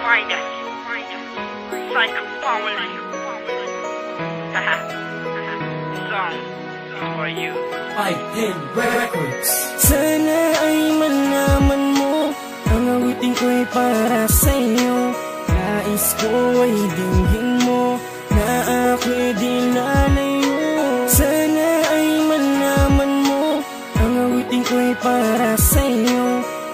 finest Psycho Pauli song for you. 510 Records. Sana ay malaman mo, ang awitin ko'y para sa'yo. Nais ko ay dinggin mo, na ako'y di lalayo. Sana ay malaman mo, ang awitin ko'y para sa'yo.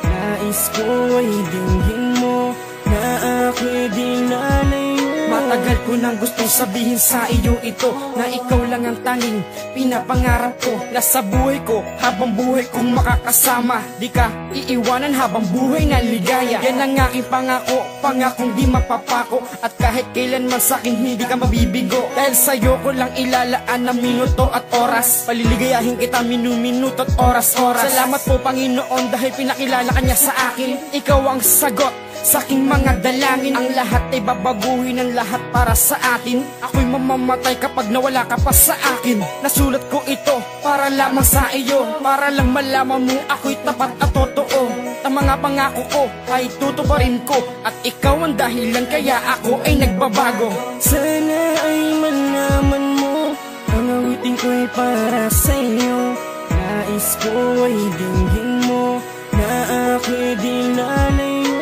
Nais ko ay dinggin mo, na ako'y di lalayo. Matagal ko nang gustong sabihin sa iyo ito, na ikaw lang ang tanging pinapangarap ko. Nasa buhay ko, habang buhay kong makakasama. Di ka iiwanan habang buhay na ligaya. Yan ang aking pangako, pangakong di mapapako. At kahit kailanman sa'kin hindi ka mabibigo. Dahil sa'yo ko lang ilalaan ng minuto at oras. Paliligayahin kita minuto at oras-oras. Salamat po Panginoon dahil pinakilala ka niya sa akin. Ikaw ang sagot sa aking mga dalangin. Ang lahat ay babaguhin, ang lahat para sa atin. Ako'y mamamatay kapag nawala ka pa sa akin. Nasulat ko ito para lamang sa iyo, para lang malaman mo ako'y tapat at totoo. Ang mga pangako ko ay tutuparin ko, at ikaw ang dahilan kaya ako ay nagbabago. Sana ay malaman mo, ang awitin ko'y para sa'yo. Nais ko ay dinggin mo, na ako'y di lalayo.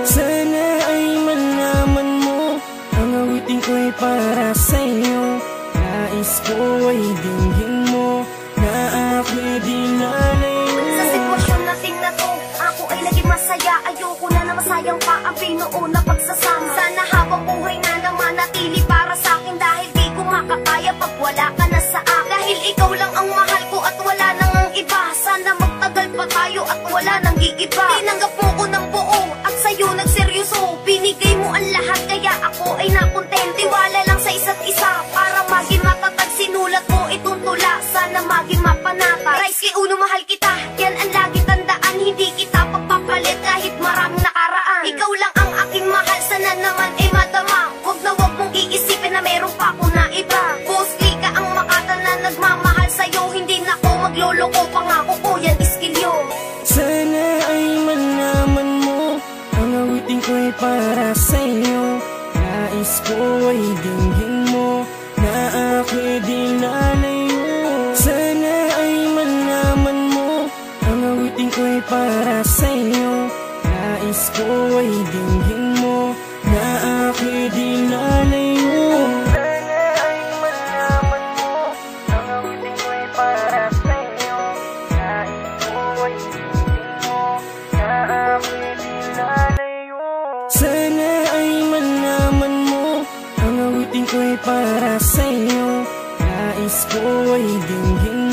Sana ay malaman mo, ang awitin ko'y para sa'yo. Nais ko ay dinggin mo, na ako'y di lalayo. Sa sitwasyon natin na to, ako ay naging masaya. Ayoko na masayang pa ang pinuon na pagsasama. Sana habang buhay na naman natili para sa'kin, dahil di ko makakaya pag wala ka na sa akin. Dahil ikaw lang ang mahal ko at wala nang ang iba. Sana magtagal pa tayo at wala nang gigiba. Tinanggap mo ko ng buo at sa'yo nagseryoso. Binigay mo ang lahat kaya ako ay nakontent. Tiwala lang sa isa't isa para maging matatag. Sinulat mo itong tula, sana maging mapanatag. Rice uno mahal kita, yan ang lagi tandaan. Hindi kita pagpapalit kahit maraming nakaraan. Ikaw lang ang aking mahal, sana naman ay madama. Huwag na huwag mong iisipin na meron pa ako na iba. Mostly ka ang makata na nagmamahal sa'yo. Hindi na ako magloloko, pangako ko yan iskilyo. Sana ay malaman mo, ang awitin ko'y para sa'yo. Nais ko ay dinggin mo, na ako'y di lalayo. Sana ay malaman mo, ang awitin ko'y para sa'yo. Nais ko ay dinggin mo, na ako'y di lalayo. Sana ay malaman mo, ang awitin ko'y para sa'yo. Nais ko ay dinggin mo, na ako'y di lalayo. Sana ay malaman mo, ang awitin ko'y para sa'yo. Nais ko ay dinggin